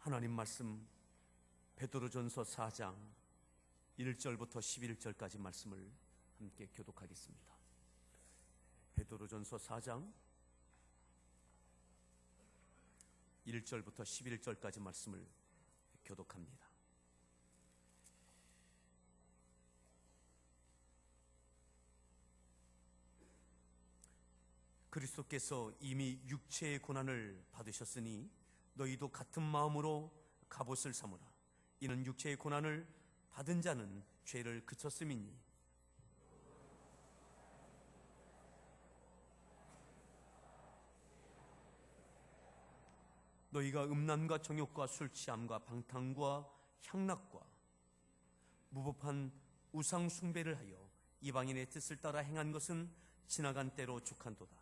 하나님 말씀 베드로전서 4장 1절부터 11절까지 말씀을 함께 교독하겠습니다. 베드로전서 4장 1절부터 11절까지 말씀을 교독합니다. 그리스도께서 이미 육체의 고난을 받으셨으니 너희도 같은 마음으로 갑옷을 삼으라. 이는 육체의 고난을 받은 자는 죄를 그쳤음이니 너희가 음란과 정욕과 술취함과 방탕과 향락과 무법한 우상 숭배를 하여 이방인의 뜻을 따라 행한 것은 지나간 때로 족한도다.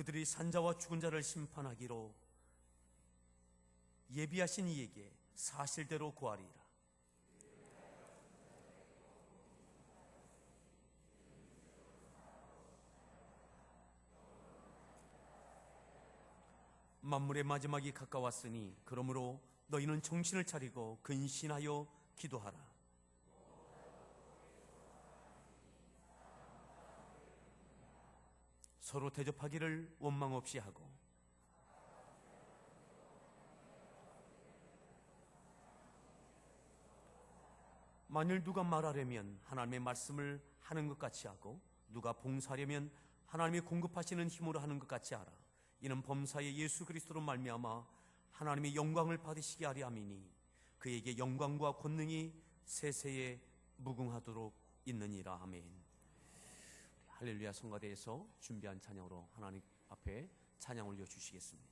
그들이 산자와 죽은 자를 심판하기로 예비하신 이에게 사실대로 고하리라. 만물의 마지막이 가까웠으니 그러므로 너희는 정신을 차리고 근신하여 기도하라. 서로 대접하기를 원망 없이 하고 만일 누가 말하려면 하나님의 말씀을 하는 것 같이 하고 누가 봉사하려면 하나님이 공급하시는 힘으로 하는 것 같이 하라. 이는 범사의 예수 그리스도로 말미암아 하나님의 영광을 받으시게 하려 함이니 그에게 영광과 권능이 세세에 무궁하도록 있느니라. 아멘. 할렐루야. 성가대에서 준비한 찬양으로 하나님 앞에 찬양 올려주시겠습니다.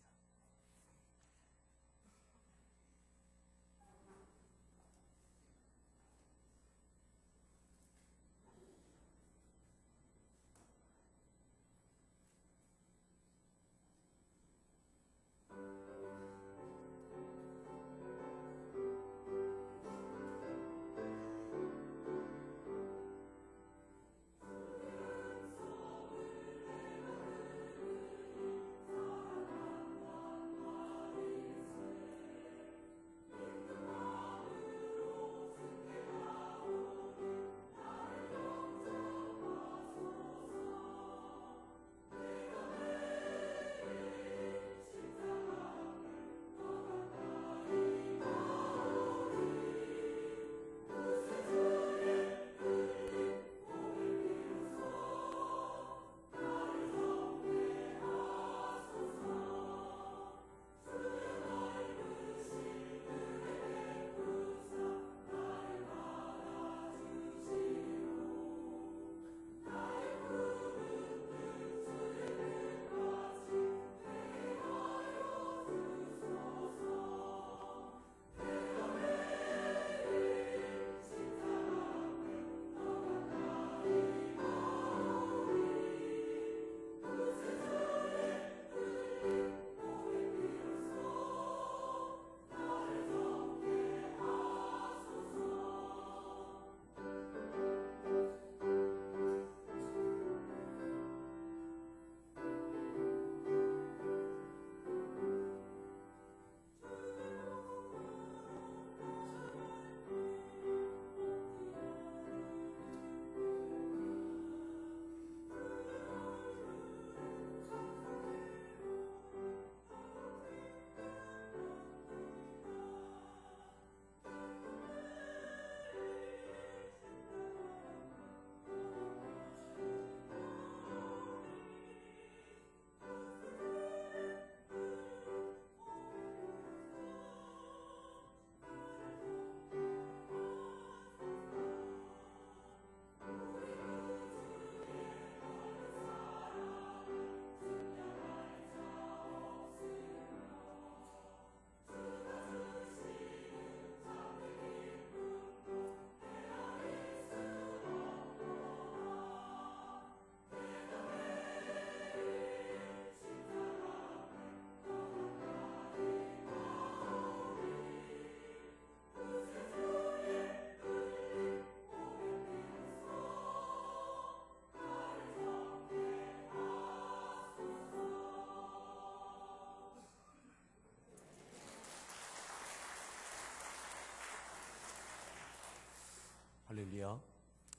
할렐루야.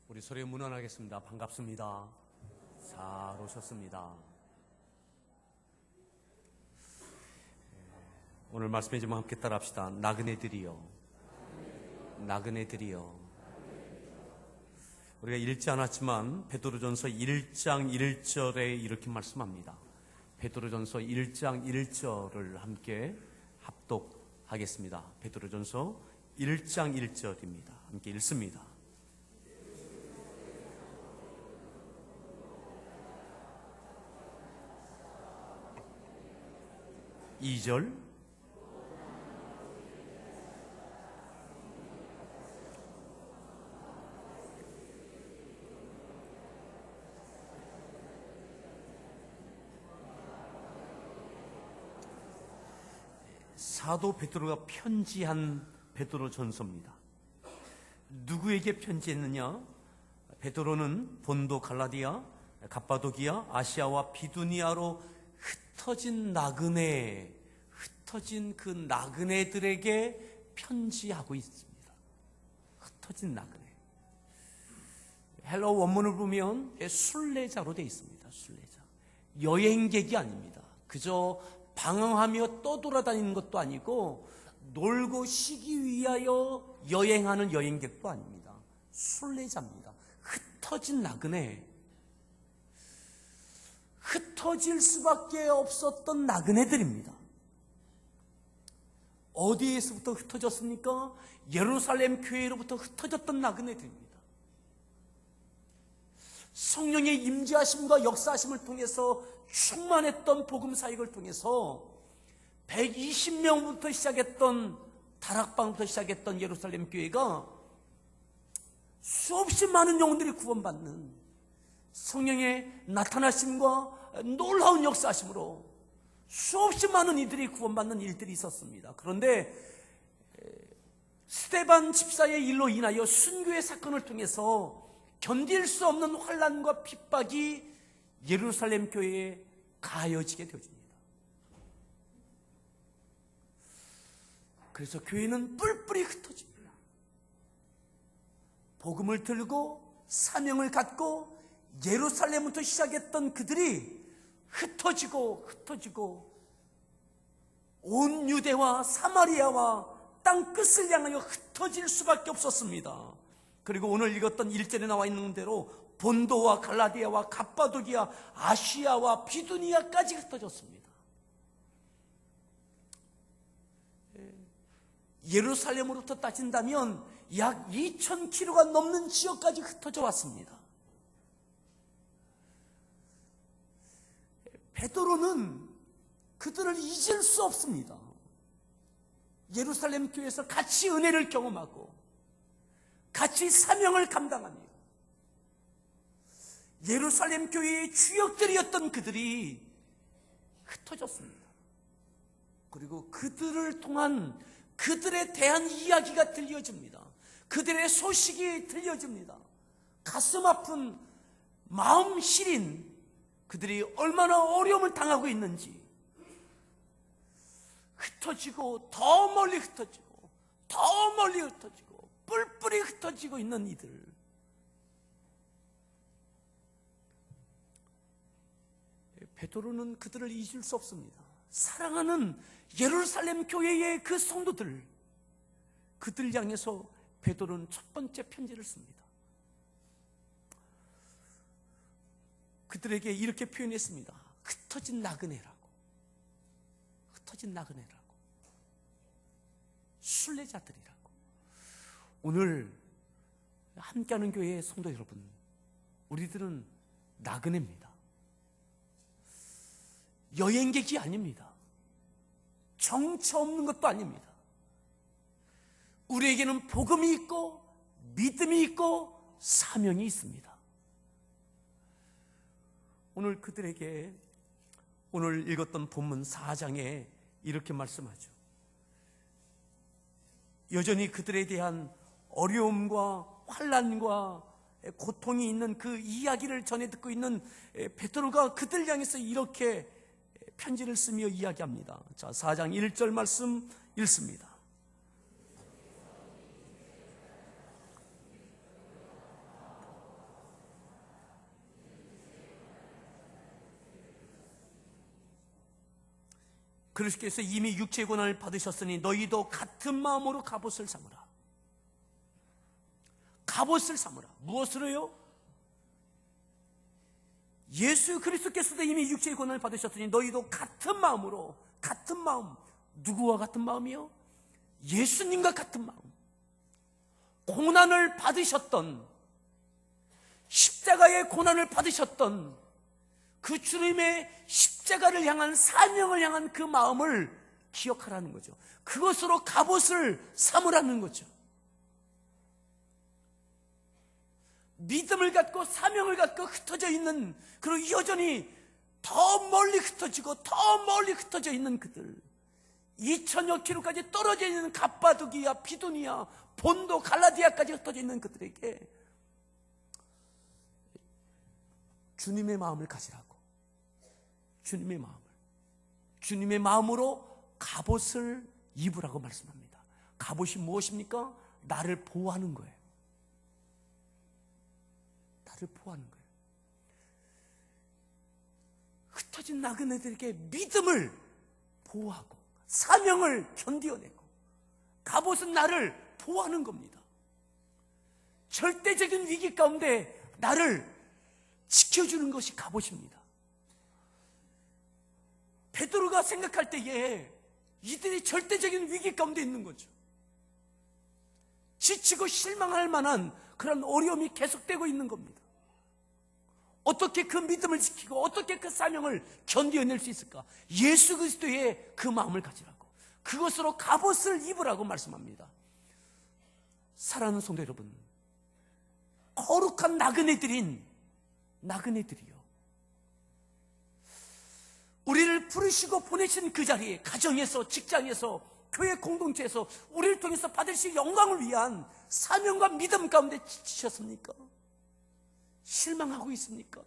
우리 소리 문안하겠습니다. 반갑습니다. 잘 오셨습니다. 오늘 말씀해주면 함께 따라합시다. 나그네들이여, 나그네들이여. 우리가 읽지 않았지만 베드로전서 1장 1절에 이렇게 말씀합니다. 베드로전서 1장 1절을 함께 합독하겠습니다. 베드로전서 1장 1절입니다. 함께 읽습니다. 2절, 사도 베드로가 편지한 베드로전서입니다. 누구에게 편지했느냐? 베드로는 본도, 갈라디아, 갑바도기아, 아시아와 비두니아로 흩어진 나그네, 흩어진 그 나그네들에게 편지하고 있습니다. 흩어진 나그네. 헬러 원문을 보면 순례자로 되어 있습니다. 순례자. 여행객이 아닙니다. 그저 방황하며 떠돌아다니는 것도 아니고 놀고 쉬기 위하여 여행하는 여행객도 아닙니다. 순례자입니다. 흩어진 나그네. 흩어질 수밖에 없었던 나그네들입니다. 어디에서부터 흩어졌습니까? 예루살렘 교회로부터 흩어졌던 나그네들입니다. 성령의 임재하심과 역사하심을 통해서 충만했던 복음 사역을 통해서 120명부터 시작했던 다락방부터 시작했던 예루살렘 교회가 수없이 많은 영혼들이 구원받는 성령의 나타나심과 놀라운 역사하심으로 수없이 많은 이들이 구원받는 일들이 있었습니다. 그런데 스데반 집사의 일로 인하여 순교의 사건을 통해서 견딜 수 없는 환난과 핍박이 예루살렘 교회에 가해지게 되어집니다. 그래서 교회는 뿔뿔이 흩어집니다. 복음을 들고 사명을 갖고 예루살렘부터 시작했던 그들이 흩어지고 온 유대와 사마리아와 땅 끝을 향하여 흩어질 수밖에 없었습니다. 그리고 오늘 읽었던 1절에 나와 있는 대로 본도와 갈라디아와 갑바도기아, 아시아와 비두니아까지 흩어졌습니다. 예루살렘으로부터 따진다면 약 2,000km가 넘는 지역까지 흩어져 왔습니다. 베드로는 그들을 잊을 수 없습니다. 예루살렘 교회에서 같이 은혜를 경험하고 같이 사명을 감당합니다. 예루살렘 교회의 주역들이었던 그들이 흩어졌습니다. 그리고 그들을 통한 그들에 대한 이야기가 들려집니다. 그들의 소식이 들려집니다. 가슴 아픈 마음 시린 그들이 얼마나 어려움을 당하고 있는지 흩어지고 더 멀리 흩어지고 더 멀리 흩어지고 뿔뿔이 흩어지고 있는 이들. 베드로는 그들을 잊을 수 없습니다. 사랑하는 예루살렘 교회의 그 성도들, 그들 향해서 베드로는 첫 번째 편지를 씁니다. 그들에게 이렇게 표현했습니다. 흩어진 나그네라고. 흩어진 나그네라고. 순례자들이라고. 오늘 함께하는 교회의 성도 여러분, 우리들은 나그네입니다. 여행객이 아닙니다. 정처 없는 것도 아닙니다. 우리에게는 복음이 있고 믿음이 있고 사명이 있습니다. 오늘 그들에게 오늘 읽었던 본문 4장에 이렇게 말씀하죠. 여전히 그들에 대한 어려움과 환난과 고통이 있는 그 이야기를 전해 듣고 있는 베드로가 그들 향해서 이렇게 편지를 쓰며 이야기합니다. 자, 4장 1절 말씀 읽습니다. 그리스도께서 이미 육체의 고난을 받으셨으니 너희도 같은 마음으로 갑옷을 삼으라. 갑옷을 삼으라. 무엇으로요? 예수 그리스도께서도 이미 육체의 고난을 받으셨으니 너희도 같은 마음으로, 같은 마음. 누구와 같은 마음이요? 예수님과 같은 마음. 고난을 받으셨던, 십자가의 고난을 받으셨던 그 주님의 십자가를 향한, 사명을 향한 그 마음을 기억하라는 거죠. 그것으로 갑옷을 삼으라는 거죠. 믿음을 갖고 사명을 갖고 흩어져 있는, 그리고 여전히 더 멀리 흩어지고 더 멀리 흩어져 있는 그들, 2000여 킬로까지 떨어져 있는 갑바두기야, 비두니야, 본도, 갈라디아까지 흩어져 있는 그들에게 주님의 마음을 가지라고. 주님의 마음을, 주님의 마음으로 갑옷을 입으라고 말씀합니다. 갑옷이 무엇입니까? 나를 보호하는 거예요. 나를 보호하는 거예요. 흩어진 나그네들에게 믿음을 보호하고 사명을 견디어내고, 갑옷은 나를 보호하는 겁니다. 절대적인 위기 가운데 나를 지켜주는 것이 갑옷입니다. 베드로가 생각할 때에 이들이 절대적인 위기 가운데 있는 거죠. 지치고 실망할 만한 그런 어려움이 계속되고 있는 겁니다. 어떻게 그 믿음을 지키고 어떻게 그 사명을 견뎌낼 수 있을까? 예수 그리스도의 그 마음을 가지라고, 그것으로 갑옷을 입으라고 말씀합니다. 사랑하는 성도 여러분, 거룩한 나그네들이요, 우리를 부르시고 보내신 그 자리에, 가정에서, 직장에서, 교회 공동체에서 우리를 통해서 받으실 영광을 위한 사명과 믿음 가운데 지치셨습니까? 실망하고 있습니까?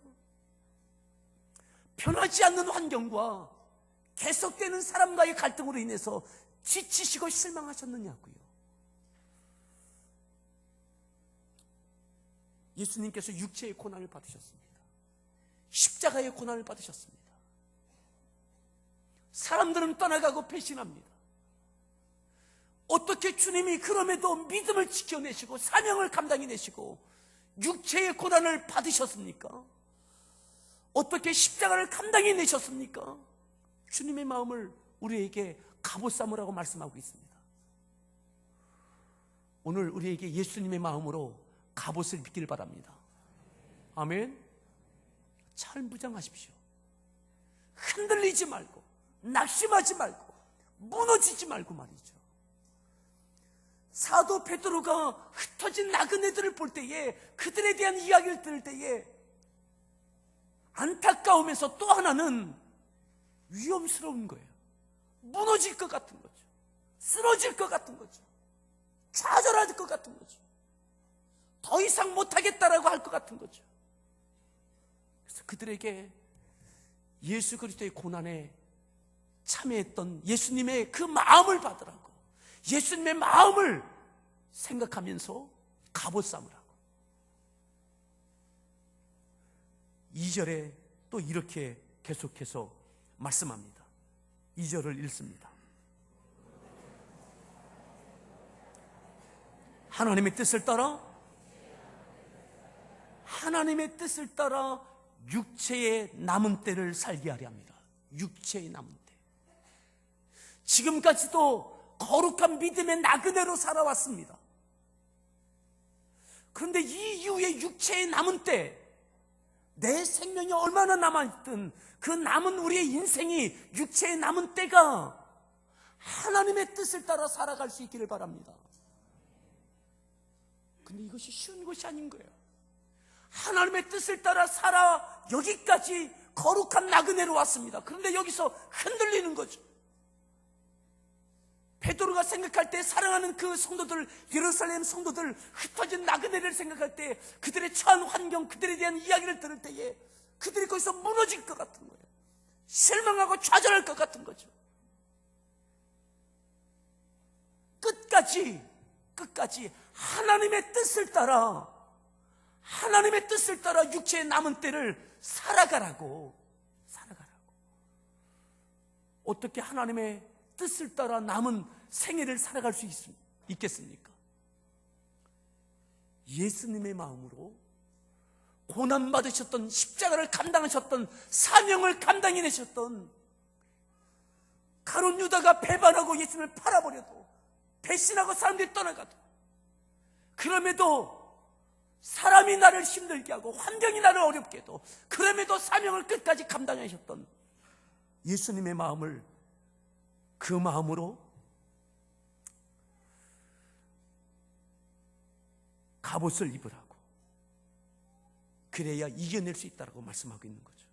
변하지 않는 환경과 계속되는 사람과의 갈등으로 인해서 지치시고 실망하셨느냐고요. 예수님께서 육체의 고난을 받으셨습니다. 십자가의 고난을 받으셨습니다. 사람들은 떠나가고 배신합니다. 어떻게 주님이 그럼에도 믿음을 지켜내시고 사명을 감당해내시고 육체의 고난을 받으셨습니까? 어떻게 십자가를 감당해내셨습니까? 주님의 마음을 우리에게 갑옷 삼으라고 말씀하고 있습니다. 오늘 우리에게 예수님의 마음으로 갑옷을 입기를 바랍니다. 아멘. 잘 무장하십시오. 흔들리지 말고, 낙심하지 말고, 무너지지 말고 말이죠. 사도 베드로가 흩어진 나그네들을 볼 때에, 그들에 대한 이야기를 들을 때에 안타까우면서 또 하나는 위험스러운 거예요. 무너질 것 같은 거죠. 쓰러질 것 같은 거죠. 좌절할 것 같은 거죠. 더 이상 못하겠다라고 할 것 같은 거죠. 그래서 그들에게 예수 그리스도의 고난에 참여했던 예수님의 그 마음을 받으라고, 예수님의 마음을 생각하면서 갑옷 삼으라고. 2절에 또 이렇게 계속해서 말씀합니다. 2절을 읽습니다. 하나님의 뜻을 따라 육체의 남은 때를 살게 하려 합니다. 육체의 남은 때. 지금까지도 거룩한 믿음의 나그네로 살아왔습니다. 그런데 이 이후에 육체의 남은 때, 내 생명이 얼마나 남아있든 그 남은 우리의 인생이, 육체의 남은 때가 하나님의 뜻을 따라 살아갈 수 있기를 바랍니다. 근데 이것이 쉬운 것이 아닌 거예요. 하나님의 뜻을 따라 살아 여기까지 거룩한 나그네로 왔습니다. 그런데 여기서 흔들리는 거죠. 베드로가 생각할 때, 사랑하는 그 성도들, 예루살렘 성도들, 흩어진 나그네를 생각할 때, 그들의 처한 환경, 그들에 대한 이야기를 들을 때에 그들이 거기서 무너질 것 같은 거예요. 실망하고 좌절할 것 같은 거죠. 끝까지 하나님의 뜻을 따라 육체의 남은 때를 살아가라고. 어떻게 하나님의 뜻을 따라 남은 생애를 살아갈 수 있겠습니까? 예수님의 마음으로 고난받으셨던, 십자가를 감당하셨던, 사명을 감당해내셨던 가룟 유다가 배반하고 예수님을 팔아버려도, 배신하고 사람들이 떠나가도, 그럼에도 사람이 나를 힘들게 하고 환경이 나를 어렵게 해도 그럼에도 사명을 끝까지 감당하셨던 예수님의 마음을, 그 마음으로 갑옷을 입으라고, 그래야 이겨낼 수 있다고 말씀하고 있는 거죠.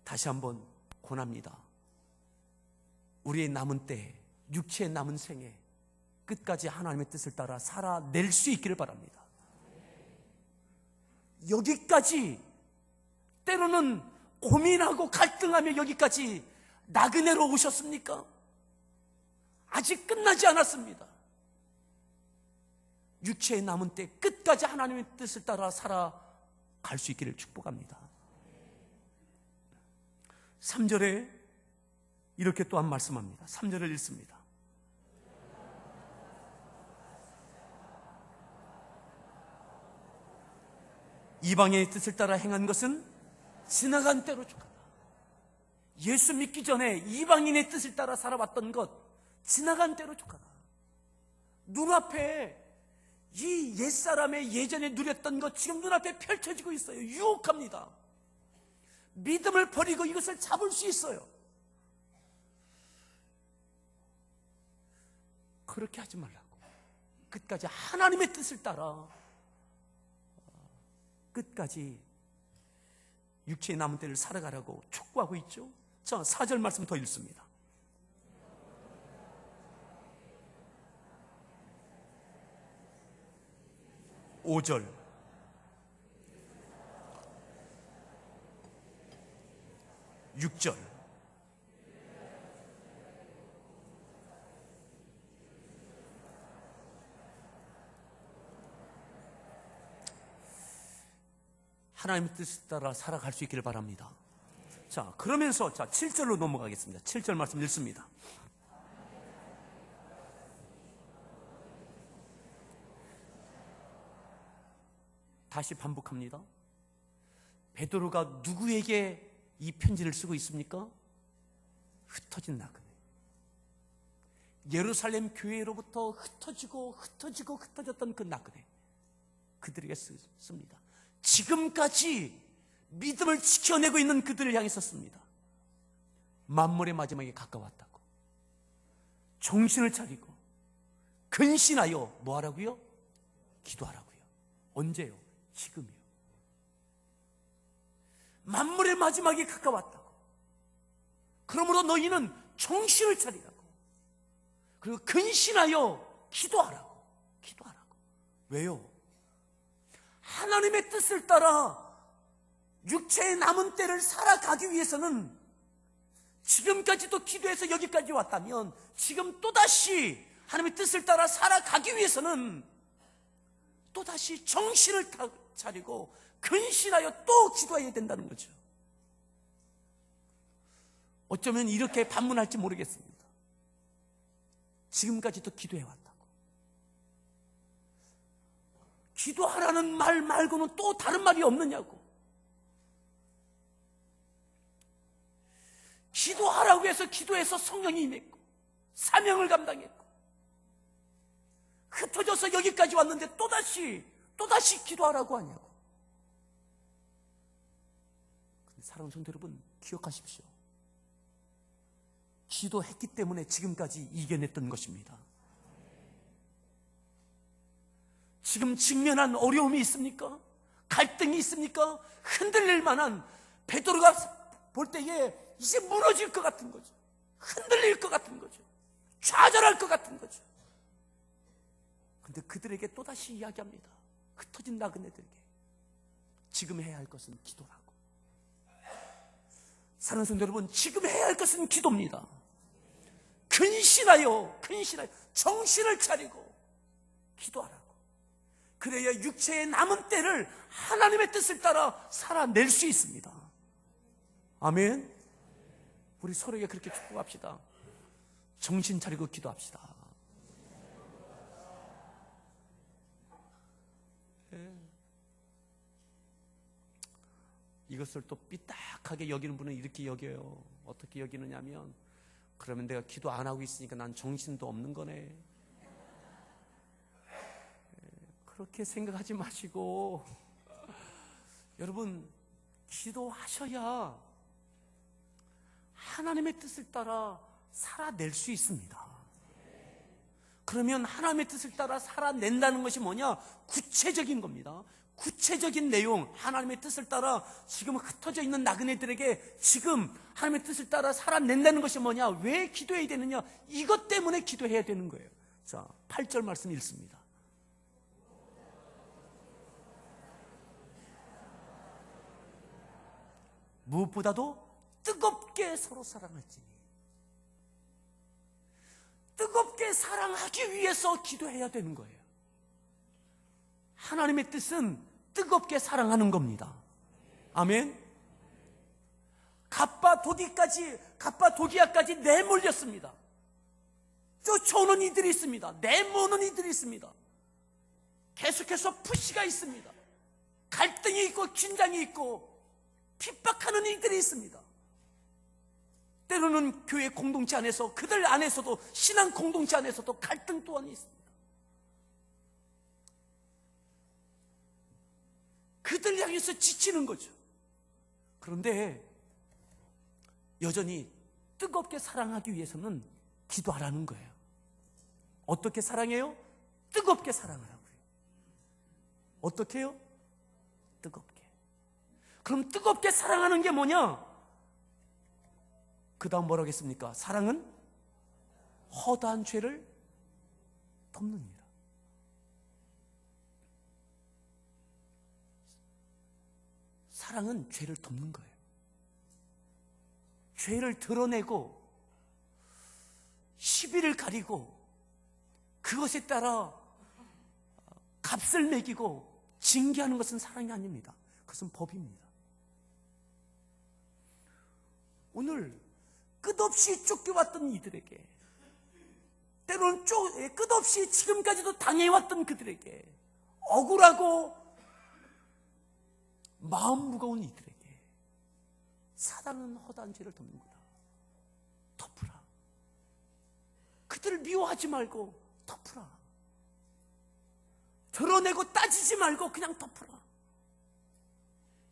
다시 한번 권합니다. 우리의 남은 때, 육체의 남은 생에 끝까지 하나님의 뜻을 따라 살아낼 수 있기를 바랍니다. 여기까지, 때로는 고민하고 갈등하며 여기까지 나그네로 오셨습니까? 아직 끝나지 않았습니다. 육체의 남은 때 끝까지 하나님의 뜻을 따라 살아갈 수 있기를 축복합니다. 3절에 이렇게 또한 말씀합니다. 3절을 읽습니다. 이방인의 뜻을 따라 행한 것은 지나간 때로 족하다. 예수 믿기 전에 이방인의 뜻을 따라 살아왔던 것, 지나간 때로 족하다. 눈앞에 이 옛사람의 예전에 누렸던 것 지금 눈앞에 펼쳐지고 있어요. 유혹합니다. 믿음을 버리고 이것을 잡을 수 있어요. 그렇게 하지 말라고. 끝까지 하나님의 뜻을 따라 끝까지 육체의 남은 때를 살아가라고 촉구하고 있죠. 자, 4절 말씀 더 읽습니다. (5절) 6절 하나님의 뜻에 따라 살아갈 수 있기를 바랍니다. 자, 그러면서 7절로 넘어가겠습니다. 7절 말씀 읽습니다. 다시 반복합니다. 베드로가 누구에게 이 편지를 쓰고 있습니까? 흩어진 나그네, 예루살렘 교회로부터 흩어졌던 그 나그네, 그들에게 씁니다. 지금까지 믿음을 지켜내고 있는 그들을 향해 썼습니다. 만물의 마지막에 가까웠다고, 정신을 차리고 근신하여 뭐 하라고요? 기도하라고요. 언제요? 지금이요. 만물의 마지막에 가까웠다고. 그러므로 너희는 정신을 차리라고, 그리고 근신하여 기도하라고. 왜요? 하나님의 뜻을 따라 육체의 남은 때를 살아가기 위해서는, 지금까지도 기도해서 여기까지 왔다면 지금 또다시 하나님의 뜻을 따라 살아가기 위해서는 또다시 정신을 차리고 근신하여 또 기도해야 된다는 거죠. 어쩌면 이렇게 반문할지 모르겠습니다. 지금까지도 기도해왔다고. 기도하라는 말 말고는 또 다른 말이 없느냐고. 기도하라고 해서 기도해서 성령이 임했고 사명을 감당했고 흩어져서 여기까지 왔는데 또다시 기도하라고 하냐고. 근데 사랑하는 성도 여러분, 기억하십시오. 기도했기 때문에 지금까지 이겨냈던 것입니다. 지금 직면한 어려움이 있습니까? 갈등이 있습니까? 흔들릴 만한, 베드로가 볼 때에 이제 무너질 것 같은 거죠. 흔들릴 것 같은 거죠. 좌절할 것 같은 거죠. 근데 그들에게 또다시 이야기합니다. 흩어진 나그네들에게 지금 해야 할 것은 기도라고. 사랑하는 성도 여러분, 지금 해야 할 것은 기도입니다. 근신하여 정신을 차리고 기도하라고. 그래야 육체의 남은 때를 하나님의 뜻을 따라 살아낼 수 있습니다. 아멘. 우리 서로에게 그렇게 축복합시다. 정신 차리고 기도합시다. 네. 이것을 또 삐딱하게 여기는 분은 이렇게 여겨요. 어떻게 여기느냐면, 그러면 내가 기도 안 하고 있으니까 난 정신도 없는 거네. 그렇게 생각하지 마시고, 여러분, 기도하셔야 하나님의 뜻을 따라 살아낼 수 있습니다. 그러면 하나님의 뜻을 따라 살아낸다는 것이 뭐냐? 구체적인 겁니다. 구체적인 내용, 하나님의 뜻을 따라 지금 흩어져 있는 나그네들에게 지금 하나님의 뜻을 따라 살아낸다는 것이 뭐냐? 왜 기도해야 되느냐? 이것 때문에 기도해야 되는 거예요. 자, 8절 말씀 읽습니다. 무엇보다도 뜨겁게 서로 사랑할지니. 뜨겁게 사랑하기 위해서 기도해야 되는 거예요. 하나님의 뜻은 뜨겁게 사랑하는 겁니다. 아멘. 갑바도기아까지 내몰렸습니다. 쫓아오는 이들이 있습니다. 내모는 이들이 있습니다. 계속해서 푸시가 있습니다. 갈등이 있고 긴장이 있고 핍박하는 이들이 있습니다. 때로는 교회 공동체 안에서, 그들 안에서도, 신앙 공동체 안에서도 갈등 또한 있습니다. 그들 향해서 지치는 거죠. 그런데 여전히 뜨겁게 사랑하기 위해서는 기도하라는 거예요. 어떻게 사랑해요? 뜨겁게 사랑하라고요. 어떻게 해요? 뜨겁게. 그럼 뜨겁게 사랑하는 게 뭐냐? 그 다음 뭐라고 했습니까? 사랑은 허다한 죄를 덮느니라. 사랑은 죄를 덮는 거예요. 죄를 드러내고 시비를 가리고 그것에 따라 값을 매기고 징계하는 것은 사랑이 아닙니다. 그것은 법입니다. 오늘 끝없이 쫓겨왔던 이들에게, 때로는 끝없이 지금까지도 당해왔던 그들에게, 억울하고 마음 무거운 이들에게 사랑은 허다한 죄를 덮는 거다. 덮으라. 그들을 미워하지 말고 덮으라. 드러내고 따지지 말고 그냥 덮으라.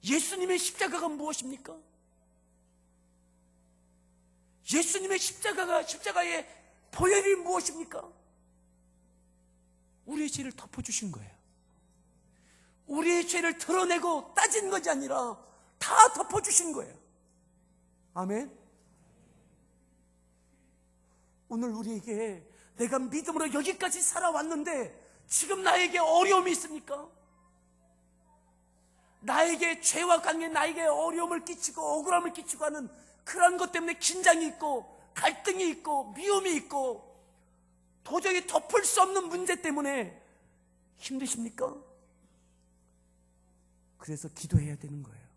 예수님의 십자가가 무엇입니까? 예수님의 십자가의 보혈이 무엇입니까? 우리의 죄를 덮어주신 거예요. 우리의 죄를 드러내고 따진 것이 아니라 다 덮어주신 거예요. 아멘. 오늘 우리에게, 내가 믿음으로 여기까지 살아왔는데 지금 나에게 어려움이 있습니까? 나에게 죄와 관계, 나에게 어려움을 끼치고 억울함을 끼치고 하는 그런 것 때문에 긴장이 있고 갈등이 있고 미움이 있고 도저히 덮을 수 없는 문제 때문에 힘드십니까? 그래서 기도해야 되는 거예요.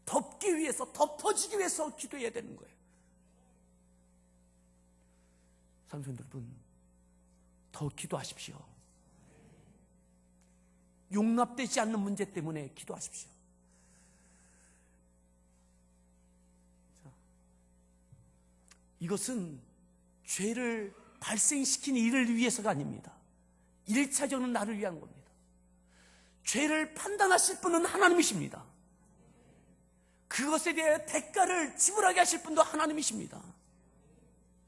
덮기 위해서, 덮어지기 위해서 기도해야 되는 거예요. 사랑하는 여러분, 더 기도하십시오. 용납되지 않는 문제 때문에 기도하십시오. 자, 이것은 죄를 발생시킨 이를 위해서가 아닙니다. 1차적으로 나를 위한 겁니다. 죄를 판단하실 분은 하나님이십니다. 그것에 대해 대가를 지불하게 하실 분도 하나님이십니다.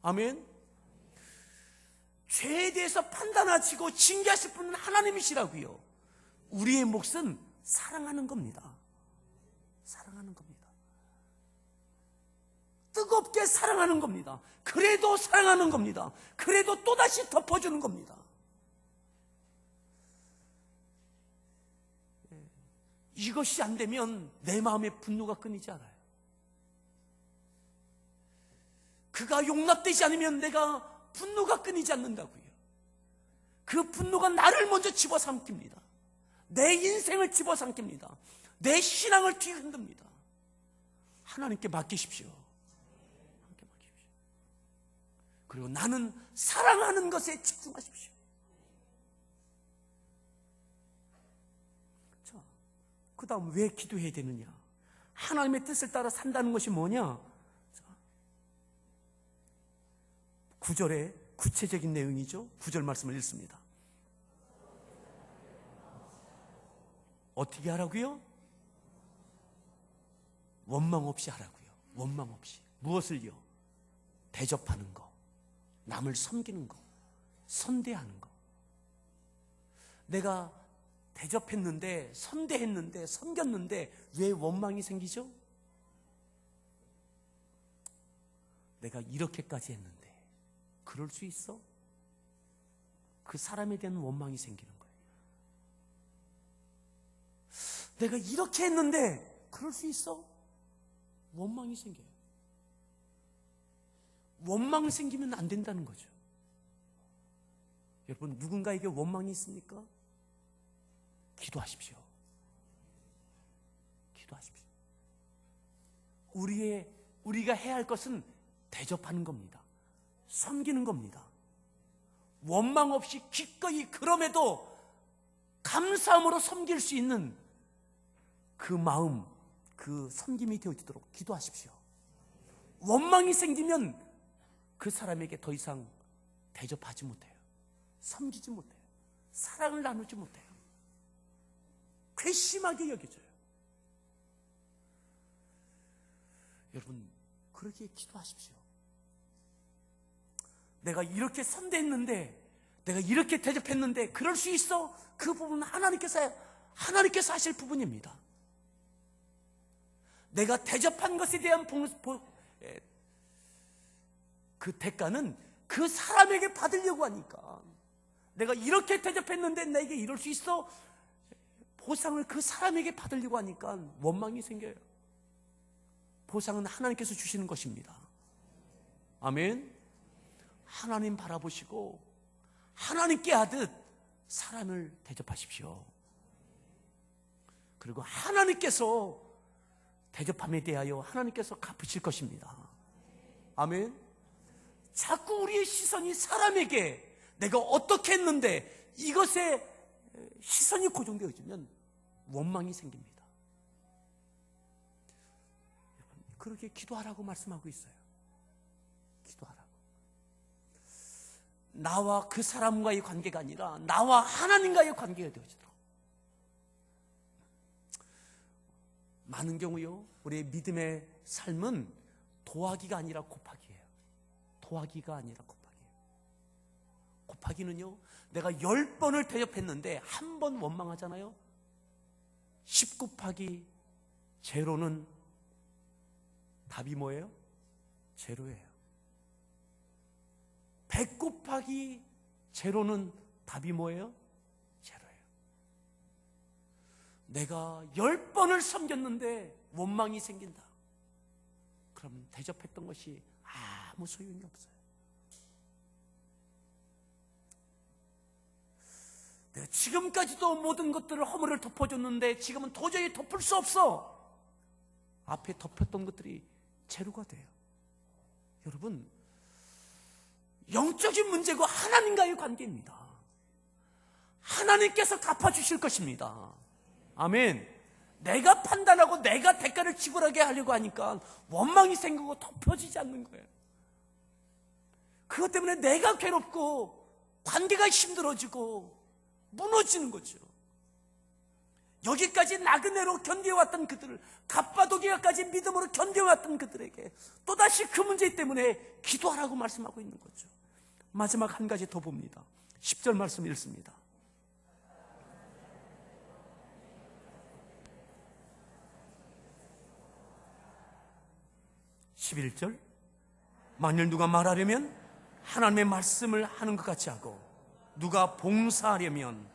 아멘. 죄에 대해서 판단하시고 징계하실 분은 하나님이시라고요. 우리의 몫은 사랑하는 겁니다. 사랑하는 겁니다. 뜨겁게 사랑하는 겁니다. 그래도 사랑하는 겁니다. 그래도 또다시 덮어주는 겁니다. 이것이 안 되면 내 마음의 분노가 끊이지 않아요. 그가 용납되지 않으면 내가 분노가 끊이지 않는다고요. 그 분노가 나를 먼저 집어삼킵니다. 내 인생을 집어삼킵니다. 내 신앙을 뒤흔듭니다. 하나님께 맡기십시오. 하나님께 맡기십시오. 그리고 나는 사랑하는 것에 집중하십시오. 자, 그 다음 왜 기도해야 되느냐? 하나님의 뜻을 따라 산다는 것이 뭐냐? 9절의 구체적인 내용이죠. 9절 말씀을 읽습니다. 어떻게 하라고요? 원망 없이 하라고요. 원망 없이. 무엇을요? 대접하는 거, 남을 섬기는 거, 선대하는 거. 내가 대접했는데, 선대했는데, 섬겼는데 왜 원망이 생기죠? 내가 이렇게까지 했는데 그럴 수 있어? 그 사람에 대한 원망이 생기는 거예요. 내가 이렇게 했는데 그럴 수 있어? 원망이 생겨요. 원망 생기면 안 된다는 거죠. 여러분, 누군가에게 원망이 있습니까? 기도하십시오. 기도하십시오. 우리가 해야 할 것은 대접하는 겁니다. 섬기는 겁니다. 원망 없이 기꺼이, 그럼에도 감사함으로 섬길 수 있는 그 마음, 그 섬김이 되어지도록 기도하십시오. 원망이 생기면 그 사람에게 더 이상 대접하지 못해요. 섬기지 못해요. 사랑을 나누지 못해요. 괘씸하게 여겨져요. 여러분, 그렇게 기도하십시오. 내가 이렇게 선대했는데, 내가 이렇게 대접했는데 그럴 수 있어? 그 부분은 하나님께서 하실 부분입니다. 내가 대접한 것에 대한 그 대가는 그 사람에게 받으려고 하니까, 내가 이렇게 대접했는데 내게 이럴 수 있어? 보상을 그 사람에게 받으려고 하니까 원망이 생겨요. 보상은 하나님께서 주시는 것입니다. 아멘. 하나님 바라보시고 하나님께 하듯 사람을 대접하십시오. 그리고 하나님께서 대접함에 대하여 하나님께서 갚으실 것입니다. 아멘. 자꾸 우리의 시선이 사람에게 내가 어떻게 했는데 이것에 시선이 고정되어지면 원망이 생깁니다. 그렇게 기도하라고 말씀하고 있어요. 기도하라고. 나와 그 사람과의 관계가 아니라 나와 하나님과의 관계가 되어지도록. 많은 경우요, 우리의 믿음의 삶은 도하기가 아니라 곱하기예요. 도하기가 아니라 곱하기예요. 곱하기는요, 내가 10번을 대접했는데 한 번 원망하잖아요. 10 곱하기 제로는 답이 뭐예요? 제로예요. 100 곱하기 제로는 답이 뭐예요? 제로예요. 내가 10번을 섬겼는데 원망이 생긴다. 그럼 대접했던 것이 아무 소용이 없어요. 내가 지금까지도 모든 것들을 허물을 덮어줬는데 지금은 도저히 덮을 수 없어. 앞에 덮였던 것들이 제로가 돼요. 여러분, 영적인 문제고 하나님과의 관계입니다. 하나님께서 갚아주실 것입니다. 아멘. 내가 판단하고 내가 대가를 지불하게 하려고 하니까 원망이 생기고 덮여지지 않는 거예요. 그것 때문에 내가 괴롭고 관계가 힘들어지고 무너지는 거죠. 여기까지 나그네로 견뎌왔던 그들을, 갑바도기아까지 믿음으로 견뎌왔던 그들에게 또다시 그 문제 때문에 기도하라고 말씀하고 있는 거죠. 마지막 한 가지 더 봅니다. 10절 말씀 읽습니다. (11절) 만일 누가 말하려면 하나님의 말씀을 하는 것 같이 하고, 누가 봉사하려면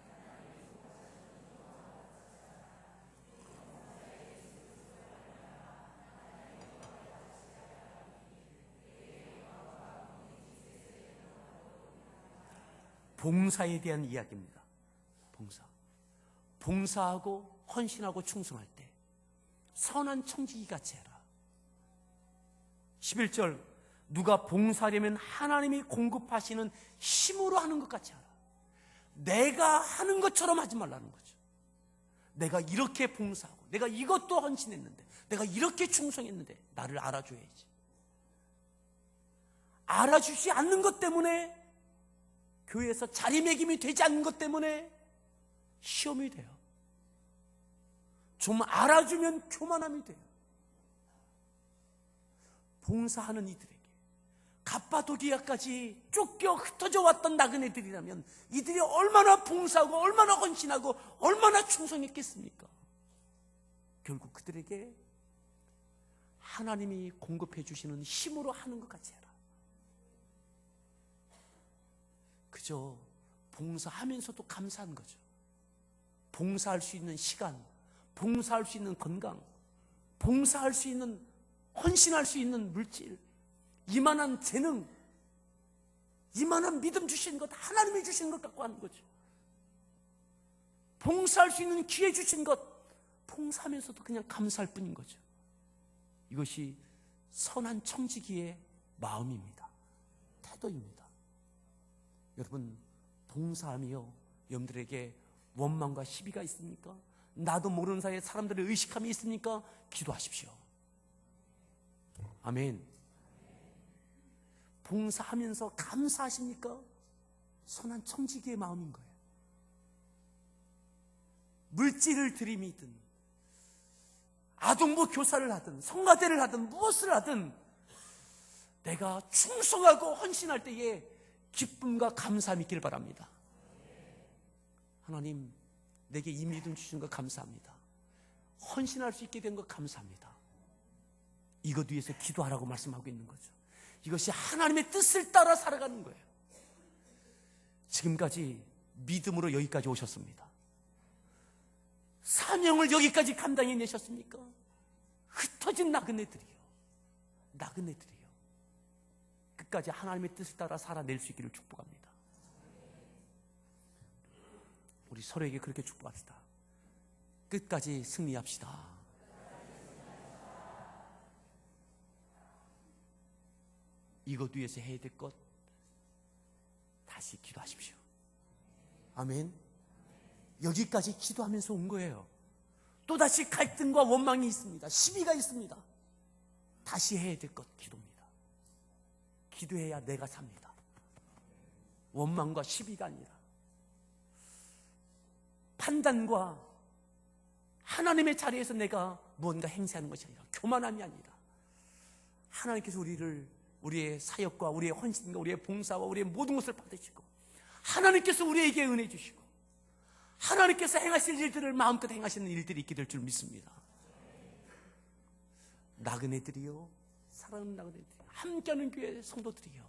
봉사에 대한 이야기입니다. 봉사하고 헌신하고 충성할 때 선한 청지기 같이 해라. 11절, 누가 봉사하려면 하나님이 공급하시는 힘으로 하는 것 같이 하라. 내가 하는 것처럼 하지 말라는 거죠. 내가 이렇게 봉사하고 내가 이것도 헌신했는데 내가 이렇게 충성했는데 나를 알아줘야지. 알아주지 않는 것 때문에, 교회에서 자리매김이 되지 않는 것 때문에 시험이 돼요. 좀 알아주면 교만함이 돼요. 봉사하는 이들에게 갑바도기아까지 쫓겨 흩어져 왔던 나그네들이라면 이들이 얼마나 봉사하고 얼마나 헌신하고 얼마나 충성했겠습니까? 결국 그들에게 하나님이 공급해 주시는 힘으로 하는 것 같이 해라. 그저 봉사하면서도 감사한 거죠. 봉사할 수 있는 시간, 봉사할 수 있는 건강, 봉사할 수 있는, 헌신할 수 있는 물질, 이만한 재능, 이만한 믿음 주신 것, 하나님이 주신 것 갖고 하는 거죠. 봉사할 수 있는 기회 주신 것, 봉사하면서도 그냥 감사할 뿐인 거죠. 이것이 선한 청지기의 마음입니다. 태도입니다. 여러분, 봉사하며 여러분들에게 원망과 시비가 있습니까? 나도 모르는 사이에 사람들의 의식함이 있습니까? 기도하십시오. 아멘. 봉사하면서 감사하십니까? 선한 청지기의 마음인 거예요. 물질을 들이미든 아동부 교사를 하든 성가대를 하든 무엇을 하든 내가 충성하고 헌신할 때에 기쁨과 감사함이 있기를 바랍니다. 하나님, 내게 이 믿음 주신 것 감사합니다. 헌신할 수 있게 된 것 감사합니다. 이것 위해서 기도하라고 말씀하고 있는 거죠. 이것이 하나님의 뜻을 따라 살아가는 거예요. 지금까지 믿음으로 여기까지 오셨습니다. 사명을 여기까지 감당해내셨습니까? 흩어진 나그네들이요. 끝까지 하나님의 뜻을 따라 살아낼 수 있기를 축복합니다. 우리 서로에게 그렇게 축복합시다. 끝까지 승리합시다. 이것 위해서 해야 될 것 다시 기도하십시오. 아멘. 여기까지 기도하면서 온 거예요. 또다시 갈등과 원망이 있습니다. 시비가 있습니다. 다시 해야 될 것 기도입니다. 기도해야 내가 삽니다. 원망과 시비가 아니라 판단과 하나님의 자리에서 내가 무언가 행세하는 것이 아니라 교만함이 아니라 하나님께서 우리의 사역과 우리의 헌신과 우리의 봉사와 우리의 모든 것을 받으시고 하나님께서 우리에게 은혜 주시고 하나님께서 행하실 일들을 마음껏 행하시는 일들이 있게 될 줄 믿습니다. 나그네들이요, 사랑하는 나그네들이, 함께하는 교회 성도들이요,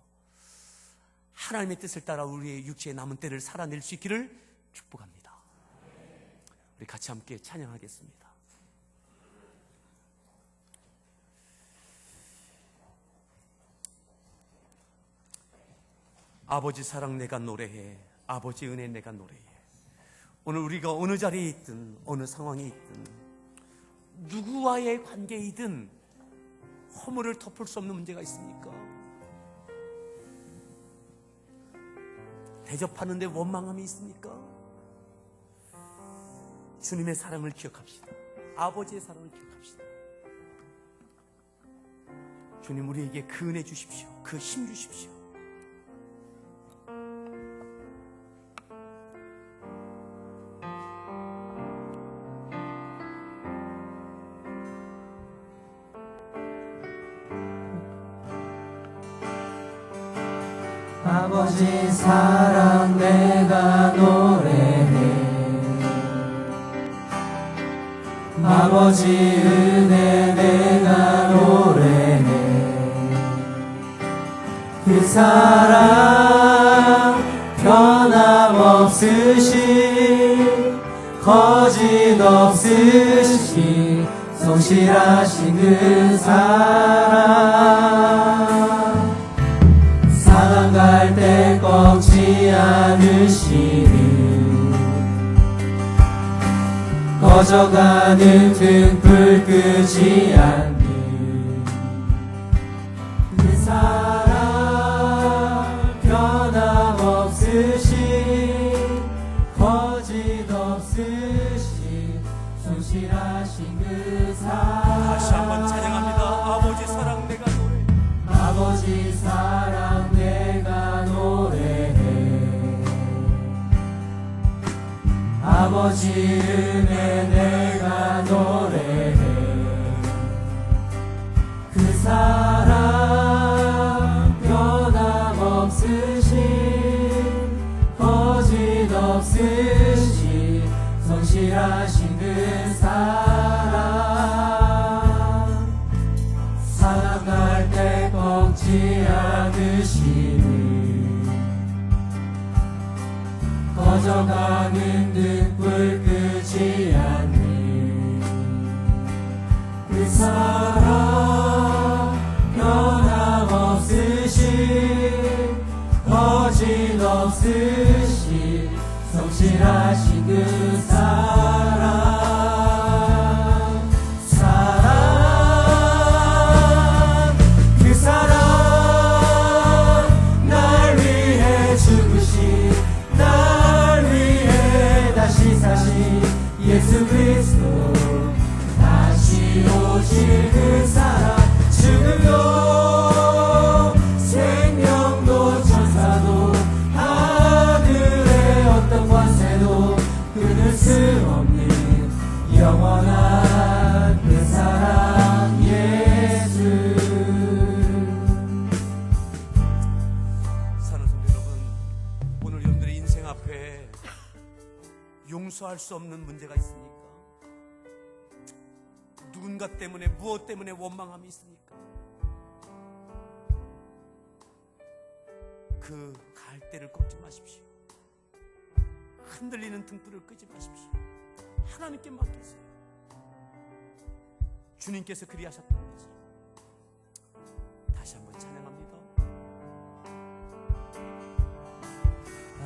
하나님의 뜻을 따라 우리의 육체의 남은 때를 살아낼 수 있기를 축복합니다. 우리 같이 함께 찬양하겠습니다. 아버지 사랑 내가 노래해, 아버지 은혜 내가 노래해. 오늘 우리가 어느 자리에 있든 어느 상황에 있든 누구와의 관계이든 허물을 덮을 수 없는 문제가 있습니까? 대접하는데 원망함이 있습니까? 주님의 사랑을 기억합시다. 아버지의 사랑을 기억합시다. 주님, 우리에게 그 은혜 주십시오. 그 힘 주십시오. 아버지 사랑 내가 노래해, 아버지 은혜 내가 노래해. 그 사랑 변함없으신 거짓 없으신 성실하신 그 사랑, 상한 갈 때 꺾지 않으시는 꺼져가는 등불 끄지 않는 없으신 성실하신 그 사랑. 다시 한번 찬양합니다. 아버지 사랑 내가 노래. 아버지 사랑 내가 노래해. 아버지 은혜 내가 노래해. 그 사랑 변함없으신 거짓 없으신 성실하신 그 사랑. 살아갈 때 꺾지 않으시니 꺼져가는 등불 끄지 않니. 그 사랑 변함없으신 거짓 없으신 성실하신 그 사랑. 사랑 그 사랑 날 위해 죽으신 날 위해 다시 사신 예수 그리스도 다시 오실 그 사랑. 죽음도 생명도 천사도 하늘의 어떤 권세도 끊을 수 없는 영원한 그 사랑 예수. 사랑하는 성도 여러분, 오늘 여러분들의 인생 앞에 용서할 수 없는 문제가 있습니까? 누군가 때문에 무엇 때문에 원망함이 있습니까? 그 갈대를 꺾지 마십시오. 흔들리는 등불을 끄지 마십시오. 하나님께 맡기세요. 주님께서 그리하셨던 거지. 다시 한번 찬양합니다.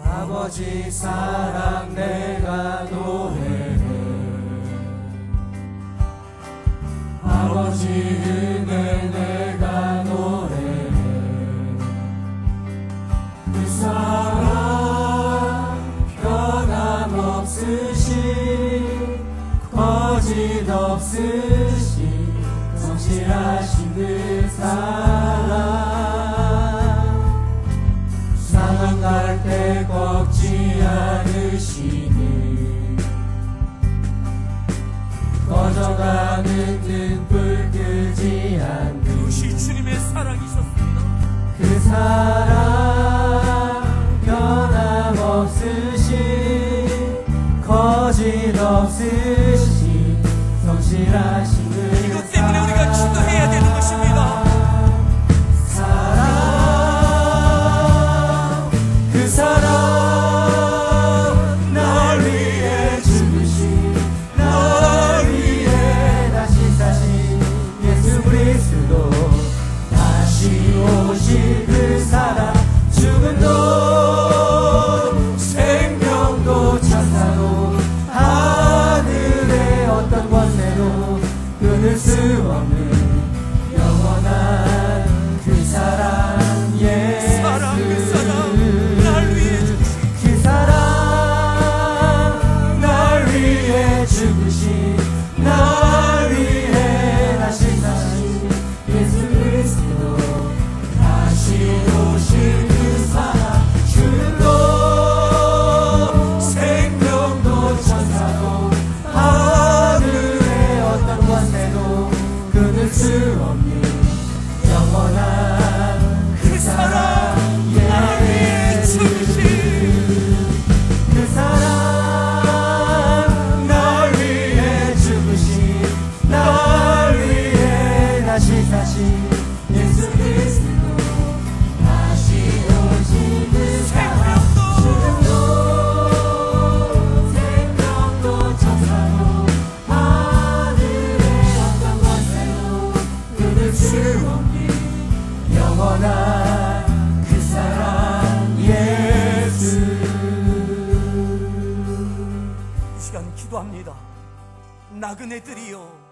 아버지 사랑 내가 노래해. 아버지 은혜 내가 노래해. 그 사랑 변함없으신 거짓 없으신 성실하신 그 사랑. 상한 때 꺾지 않으시니 꺼져가는 등불 끄지 않는 그것이 주님의 사랑이셨습니다. 그 사랑 변함없으신 거짓 없으신 성실하신 그 이것 때문에 우리가 기도해야 되는 것입니다. 사랑 그 사랑 날 위해 죽으신 날 위해 다시 사신 예수 그리스도 다시 오실 그 사랑. 죽음도 생명도 천사도 하늘의 어떤 권세도 끊을 수 없는 영원한 그 사랑 예수. 사랑 그 사랑 날 위해 죽으신 그 사랑 날 위해 죽으신 날 위해 다시 사신 예수 그리스도 다시 오실 그 사랑. 죽음도 생명도 천사도 하늘의 어떤 권세도 끊을 수 없는 영원한 그 사랑 날 위해 죽으신 그 사랑 날 위해 죽으신 날 위해 다시 사신 예수 그리스도 다시 오신 그 사랑. 죽음도 생명도 천사도 하늘의 어떤 권세도 끊을 수 없는 영원한 그 사랑 예수. 이 시간 기도합니다. 나그네들이여